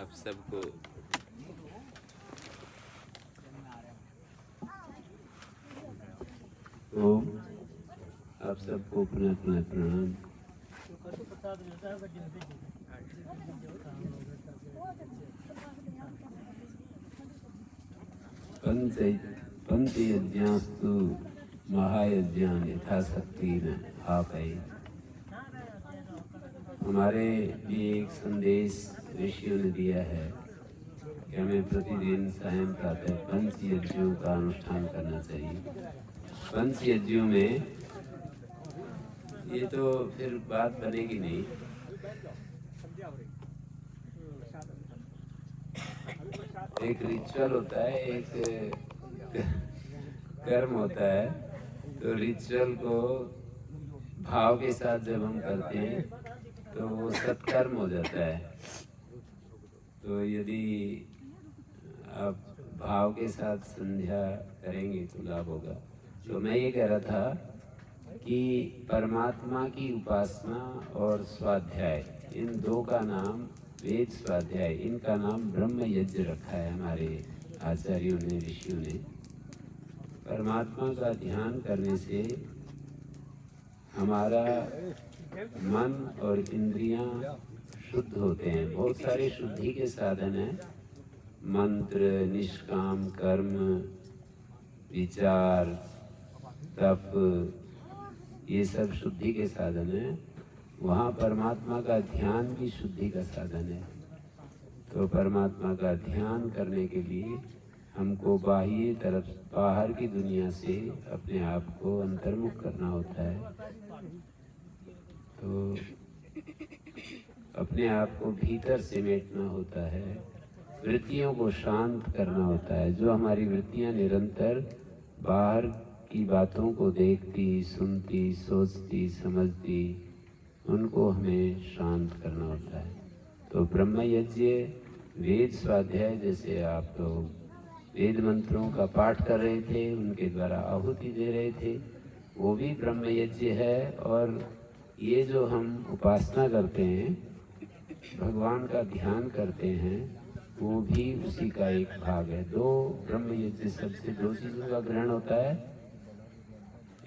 आप सबको ओम, आप सबको पुनः पुनः प्रणाम। पंचयज्ञास्तु महायज्ञान यथाशक्ति न आपै। हमारे लिए एक संदेश ऋषियों ने दिया है कि हमें प्रतिदिन सायं प्रातः पंच यज्ञों का अनुष्ठान करना चाहिए। पंच यज्ञों में ये तो फिर बात बनेगी नहीं। एक रिचुअल होता है, एक कर्म होता है। तो रिचुअल को भाव के साथ जब हम करते हैं तो वो सत्कर्म हो जाता है। तो यदि आप भाव के साथ संध्या करेंगे तो लाभ होगा। तो मैं ये कह रहा था कि परमात्मा की उपासना और स्वाध्याय, इन दो का नाम वेद स्वाध्याय, इनका नाम ब्रह्म यज्ञ रखा है हमारे आचार्यों ने, ऋषियों ने। परमात्मा का ध्यान करने से हमारा मन और इंद्रियां शुद्ध होते हैं। बहुत सारे शुद्धि के साधन हैं, मंत्र, निष्काम कर्म, विचार, तप, ये सब शुद्धि के साधन हैं। वहाँ परमात्मा का ध्यान भी शुद्धि का साधन है। तो परमात्मा का ध्यान करने के लिए हमको बाह्य तरफ, बाहर की दुनिया से अपने आप को अंतर्मुख करना होता है। तो अपने आप को भीतर समेटना होता है, वृत्तियों को शांत करना होता है। जो हमारी वृत्तियां निरंतर बाहर की बातों को देखती, सुनती, सोचती, समझती, उनको हमें शांत करना होता है। तो ब्रह्म यज्ञ, वेद स्वाध्याय, जैसे आप लोग वेद मंत्रों का पाठ कर रहे थे, उनके द्वारा आहुति दे रहे थे, वो भी ब्रह्म यज्ञ है। और ये जो हम उपासना करते हैं, भगवान का ध्यान करते हैं, वो भी उसी का एक भाग है। दो ब्रह्म यज्ञ शब्द से दो चीजों का ग्रहण होता है,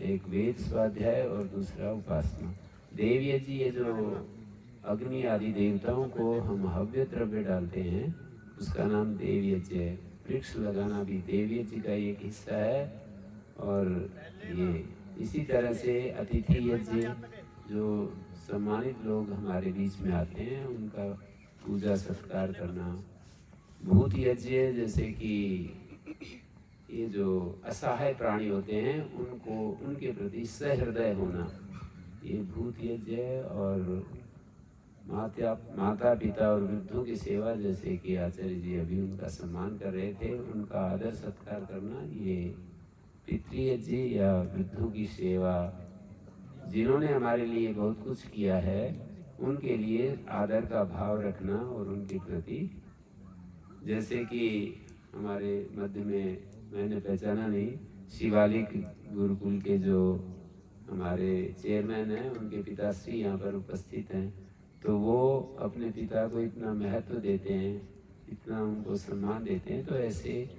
एक वेद स्वाध्याय और दूसरा उपासना। देव यज्ञ, ये जो अग्नि आदि देवताओं को हम हव्य द्रव्य डालते हैं, उसका नाम देव यज्ञ है। वृक्ष लगाना भी देव यज्ञ का एक हिस्सा है। और ये इसी तरह से अतिथि यज्ञ, जो सम्मानित लोग हमारे बीच में आते हैं, उनका पूजा सत्कार करना। भूत यज्ञ, जैसे कि ये जो असहाय प्राणी होते हैं, उनको उनके प्रति सहृदय होना, ये भूत यज्ञ है। और माता पिता और वृद्धों की सेवा, जैसे कि आचार्य जी अभी उनका सम्मान कर रहे थे, उनका आदर सत्कार करना, ये पितृयज्ञ या वृद्धों की सेवा। जिन्होंने हमारे लिए बहुत कुछ किया है, उनके लिए आदर का भाव रखना और उनके प्रति, जैसे कि हमारे मध्य में, मैंने पहचाना नहीं, शिवालिक गुरुकुल के जो हमारे चेयरमैन हैं, उनके पिताश्री यहाँ पर उपस्थित हैं। तो वो अपने पिता को इतना महत्व देते हैं, इतना उनको सम्मान देते हैं। तो ऐसे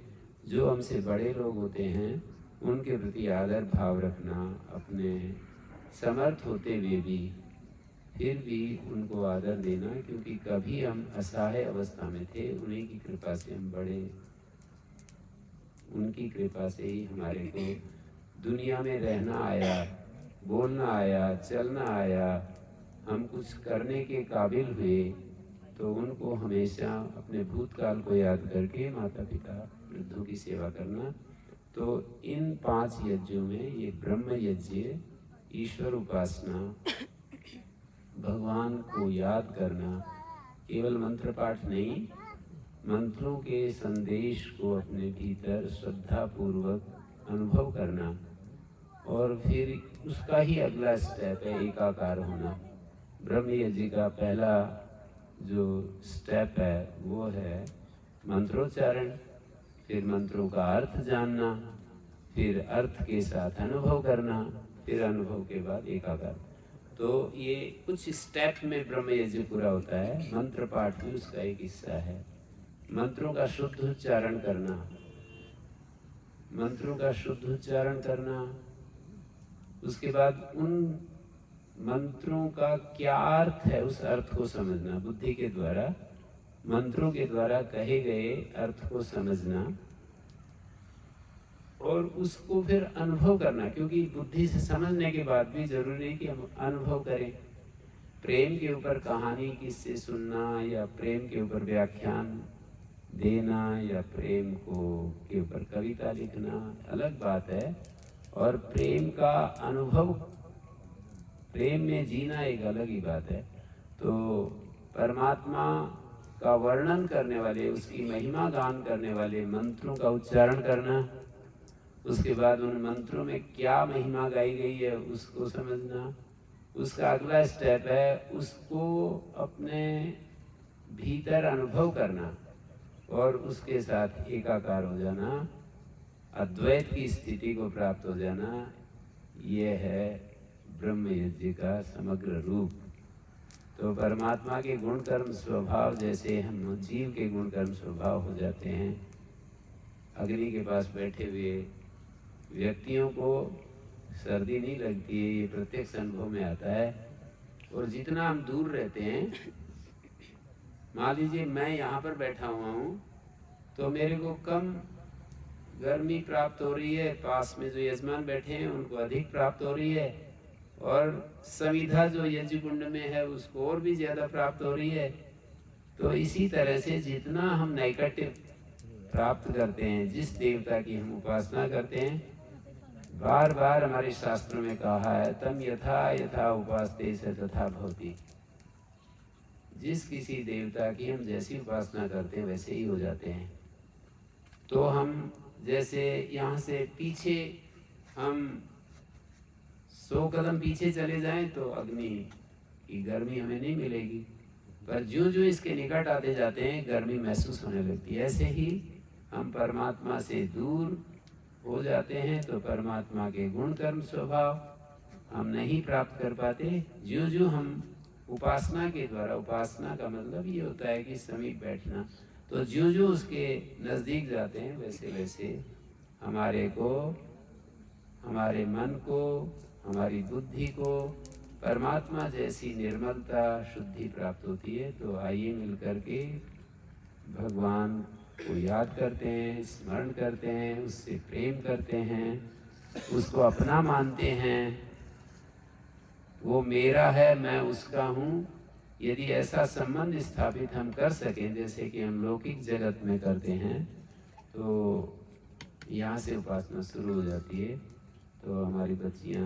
जो हमसे बड़े लोग होते हैं, उनके प्रति आदर भाव रखना, अपने समर्थ होते हुए भी फिर भी उनको आदर देना, क्योंकि कभी हम असहाय अवस्था में थे, उन्हीं की कृपा से हम बड़े, उनकी कृपा से ही हमारे को दुनिया में रहना आया, बोलना आया, चलना आया, हम कुछ करने के काबिल हुए। तो उनको हमेशा अपने भूतकाल को याद करके माता पिता वृद्धों की सेवा करना। तो इन 5 यज्ञों में ये ब्रह्म यज्ञ, ईश्वर उपासना, भगवान को याद करना, केवल मंत्र पाठ नहीं, मंत्रों के संदेश को अपने भीतर श्रद्धा पूर्वक अनुभव करना। और फिर उसका ही अगला स्टेप है एकाकार होना। ब्रह्म यज्ञ का पहला जो स्टेप है वो है मंत्रोच्चारण, फिर मंत्रों का अर्थ जानना, फिर अर्थ के साथ अनुभव करना, फिर अनुभव के बाद एकाकार। तो ये कुछ स्टेप में ब्रह्म यज्ञ पूरा होता है। मंत्र पाठ भी उसका एक हिस्सा है। मंत्रों का शुद्ध उच्चारण करना, मंत्रों का शुद्ध उच्चारण करना, उसके बाद उन मंत्रों का क्या अर्थ है उस अर्थ को समझना, बुद्धि के द्वारा मंत्रों के द्वारा कहे गए अर्थ को समझना और उसको फिर अनुभव करना, क्योंकि बुद्धि से समझने के बाद भी जरूरी है कि हम अनुभव करें। प्रेम के ऊपर कहानी किससे सुनना या प्रेम के ऊपर व्याख्यान देना या प्रेम को के ऊपर कविता लिखना अलग बात है, और प्रेम का अनुभव, प्रेम में जीना एक अलग ही बात है। तो परमात्मा का वर्णन करने वाले, उसकी महिमा गान करने वाले मंत्रों का उच्चारण करना, उसके बाद उन मंत्रों में क्या महिमा गाई गई है उसको समझना, उसका अगला स्टेप है उसको अपने भीतर अनुभव करना और उसके साथ एकाकार हो जाना, अद्वैत की स्थिति को प्राप्त हो जाना। ये है ब्रह्म यज्ञ का समग्र रूप। तो परमात्मा के गुण कर्म स्वभाव जैसे हम जीव के गुण कर्म स्वभाव हो जाते हैं। अग्नि के पास बैठे हुए व्यक्तियों को सर्दी नहीं लगती है, ये प्रत्यक्ष अनुभव में आता है। और जितना हम दूर रहते हैं, मान लीजिए मैं यहाँ पर बैठा हुआ हूँ तो मेरे को कम गर्मी प्राप्त हो रही है, पास में जो यजमान बैठे हैं उनको अधिक प्राप्त हो रही है, और सविधा जो यज्ञ कुंड में है उसको और भी ज्यादा प्राप्त हो रही है। तो इसी तरह से जितना हम नैकट्य प्राप्त करते हैं, जिस देवता की हम उपासना करते हैं, बार बार हमारे शास्त्रों में कहा है तम यथा यथा उपासते स तथा भवति। जिस किसी देवता की हम जैसी उपासना करते हैं वैसे ही हो जाते हैं। तो हम जैसे यहाँ से पीछे हम 100 कदम पीछे चले जाएं तो अग्नि की गर्मी हमें नहीं मिलेगी, पर ज्यों ज्यों इसके निकट आते जाते हैं गर्मी महसूस होने लगती है। ऐसे ही हम परमात्मा से दूर हो जाते हैं तो परमात्मा के गुण कर्म स्वभाव हम नहीं प्राप्त कर पाते। ज्यों ज्यों हम उपासना के द्वारा, उपासना का मतलब ये होता है कि समीप बैठना, तो ज्यों ज्यों उसके नज़दीक जाते हैं वैसे वैसे हमारे को, हमारे मन को, हमारी बुद्धि को परमात्मा जैसी निर्मलता, शुद्धि प्राप्त होती है। तो आइए मिल करके भगवान को याद करते हैं, स्मरण करते हैं, उससे प्रेम करते हैं, उसको अपना मानते हैं। वो मेरा है, मैं उसका हूँ। यदि ऐसा संबंध स्थापित हम कर सकें जैसे कि हम लौकिक जगत में करते हैं, तो यहाँ से उपासना शुरू हो जाती है। तो हमारी बच्चियाँ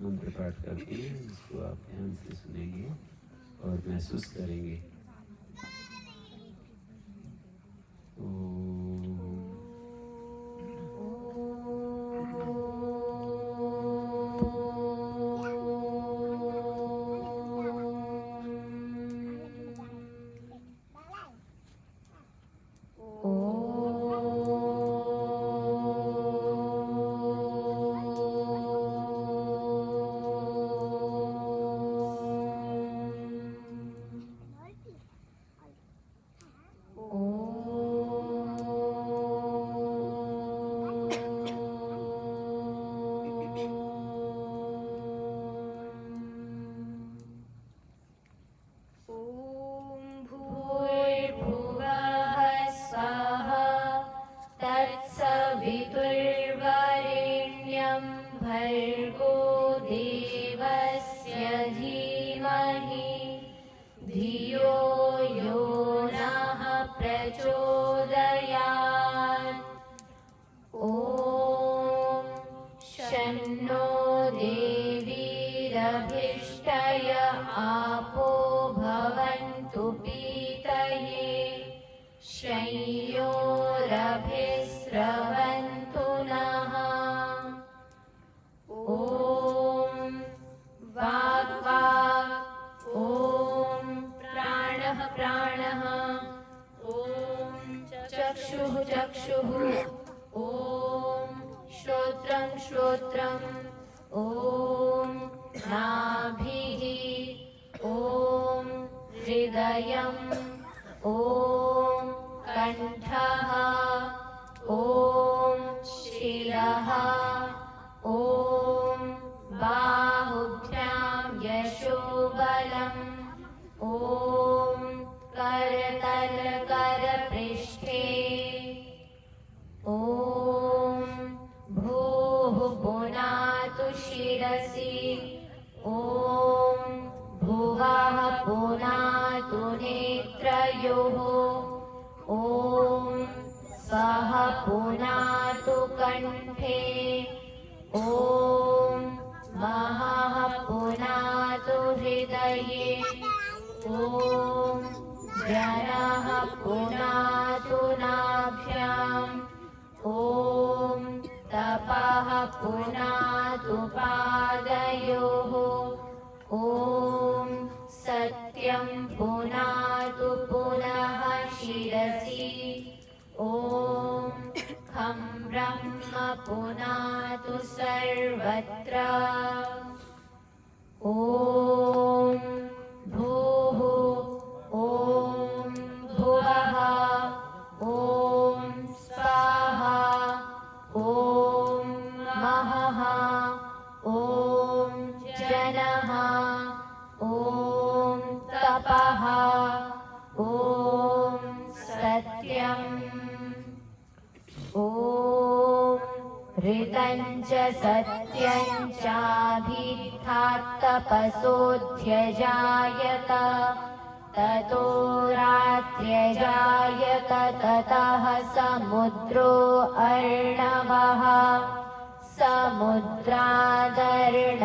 मंत्र पाठ करती हैं, उसको आप ध्यान से सुनेंगे और महसूस करेंगे। नाभिः ॐ हृदयम् ॐ कण्ठः ॐ शिरः ॐ बाहुभ्यां यशोबलम् ॐ करतलकरपृष्ठे ॐ भूः पुनातु शिरसि ॐ भुवः पुनातु नेत्रयोः ॐ सः पुनातु कण्ठे ॐ महः पुनातु हृदये ॐ जनः पुनातु नाभ्याम् ॐ तपः पुनातु पादयोः ॐ सत्यं पुनातु पुनः शिरसि ॐ खं ब्रह्म पुनातु सर्वत्र ॐ भूः ॐ भुवः ॐ स्वाहा ॐ महः ॐ जनः ॐ तपः ॐ सत्यम् ॐ ऋतं च सत्यं चाभित्थात्तपसोऽध्यजायत ततो रात्र्यजायत ततः समुद्रो अर्णवः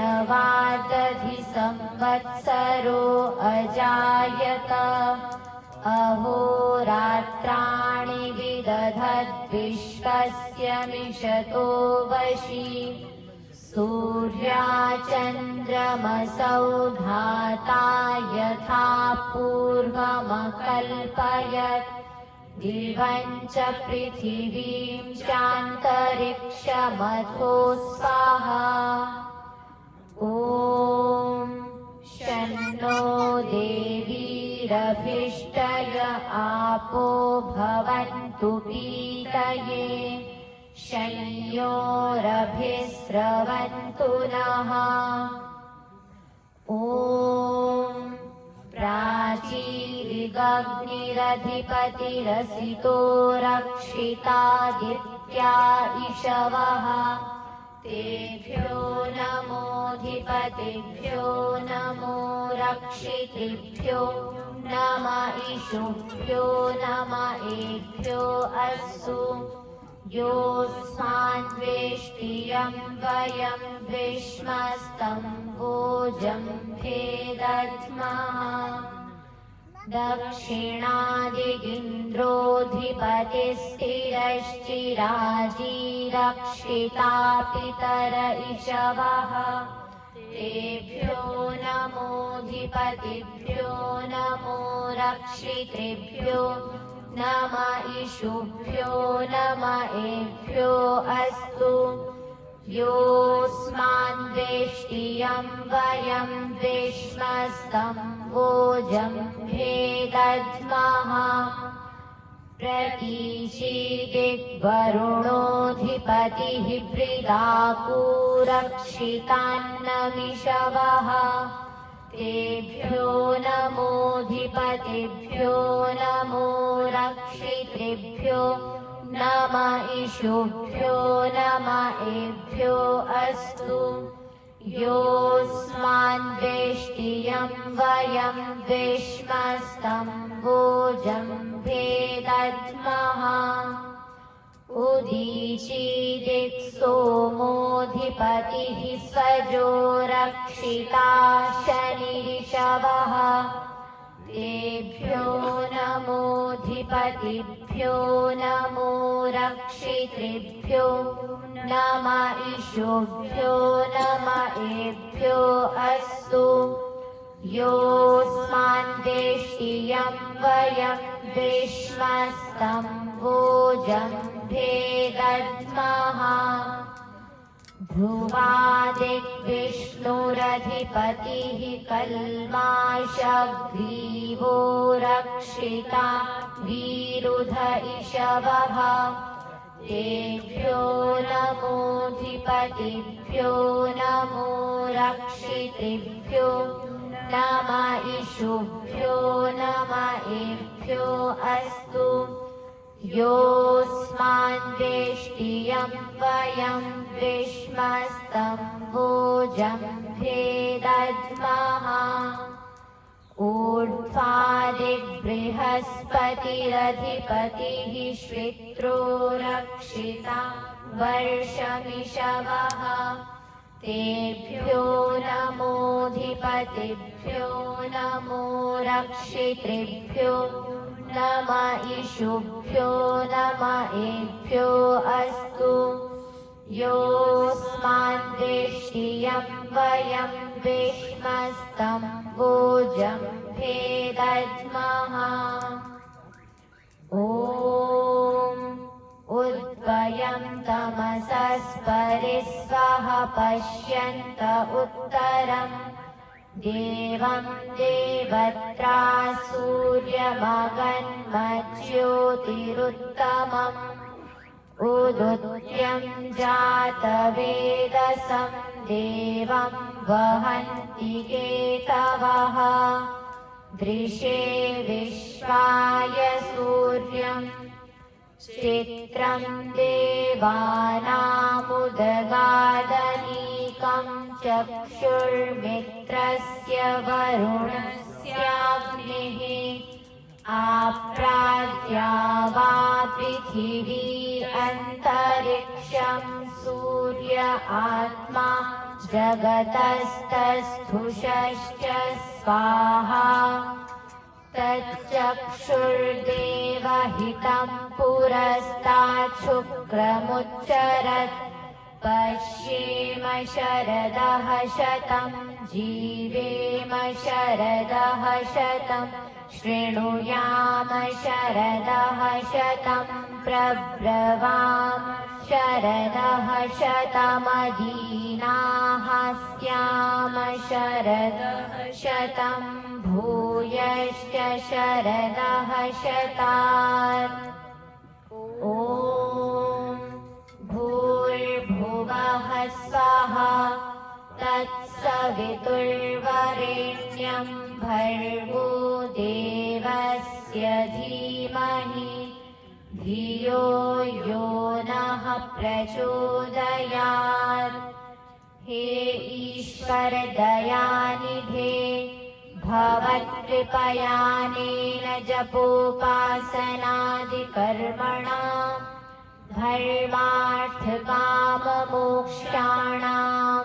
समुद्रादर्णवादधि संवत्सरो अजायत अहोरात्राणि विदधद्विश्वस्य मिषतो वशी सूर्याचन्द्रमसौ धाता यथा पूर्वमकल्पयत् दिवं च पृथिवीं चान्तरिक्षमथो स्वाहा ॐ शन्नो देवीरभिष्टय आपो भवन्तु पीतये शय्योरभिस्रवन्तु नः ॐ प्राचीरिगग्निरधिपतिरसितो रक्षितादित्या इषवः तेभ्यो नमोऽधिपतिभ्यो नमो रक्षितृभ्यो नम इषुभ्यो नम एभ्यो अस्तु योऽस्माद्वेष्टियं वयं विश्मस्तं भोजम्भे दद्मः दक्षिणादिगिन्द्रोऽधिपतिस्थिरश्चिराजीरक्षिता पितर इषवः तेभ्यो नमोऽधिपतिभ्यो नमो रक्षितृभ्यो नम इषुभ्यो नम एभ्यो अस्तु योऽस्माद्वेष्टियं वयं विश्मस्तं भोजम्भे दद्मः प्रतीचीदिग्वरुणोऽधिपतिः बृदाकूरक्षितान्नमिषवः तेभ्यो नमोऽधिपतिभ्यो नमो रक्षितृभ्यो नम इषुभ्यो नम एभ्यो अस्तु योऽस्माद्वेष्टियं वयं विश्मस्तं भोजम्भे दद्मः उदीचीदिक्सोमोऽधिपतिः स्वजो रक्षिता शनिरिषवः तेभ्यो नमोऽधिपतिभ्यो नमो रक्षितृभ्यो नम इषुभ्यो नम एभ्यो अस्तु योऽस्माद्वेष्टियं वयं विश्मस्तं भोजम्भे दद्मः ध्रुवादिग्विष्णुरधिपतिः कल्माषग्रीवो रक्षिता वीरुध इषवः तेभ्यो नमोऽधिपतिभ्यो नमो रक्षितृभ्यो नम इषुभ्यो नम एभ्यो अस्तु योऽस्मान् वेष्टियं वयं विष्मस्तम्भोजं भेदध्मः ऊर्ध्वादिबृहस्पतिरधिपतिः श्वित्रो रक्षिता वर्षमिषवः तेभ्यो नमोऽधिपतिभ्यो नमो रक्षितृभ्यो नम इषुभ्यो नम एभ्यो अस्तु योऽस्मान् वेष्टियं वयं विष्मस्तम्भोजं भेदध्मः ॐ उद्वयं तमसस्परिस्वः पश्यन्त उत्तरम् देवं देवत्रा सूर्यमगन्मज्योतिरुत्तमम् उदुत्यं जातवेदसं देवं वहन्ति केतवः दृशे विश्वाय सूर्यम् चित्रं देवानामुदगादनीकं चक्षुर्मित्रस्य वरुणस्याग्निः आप्राद्या वा पृथिवी अन्तरिक्षं सूर्य आत्मा जगतस्तस्थुषश्च स्वाहा तच्चक्षुर्देवहितं पुरस्तात् शुक्रमुच्चरत् पश्येम शरदः शतं जीवेम शरदः शतं शृणुयाम शरदः शतं प्रब्रवाम शरदः शतमदीनाः स्याम शरदः शतं भूयश्च शरदः शतात् ॐ भूर्भुवः स्वः तत्सवितुर्वरेण्यं भर्गो देवस्य धीमहि धियो यो नः प्रचोदयात् हे ईश्वर दयानिधे भवत्कृपयानेन जपोपासनादिकर्मणा धर्मार्थकाममोक्षाणां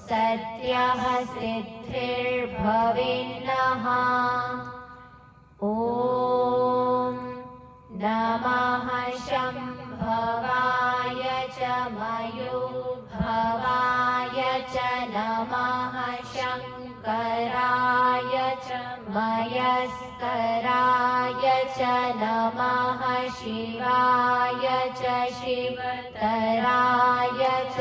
सद्यः सिद्धिर्भवेन्नः ॐ नमः शम्भवाय च मयोद्भवाय च नमः शङ्कराय च मयस्कराय च नमः शिवाय च शिवतराय च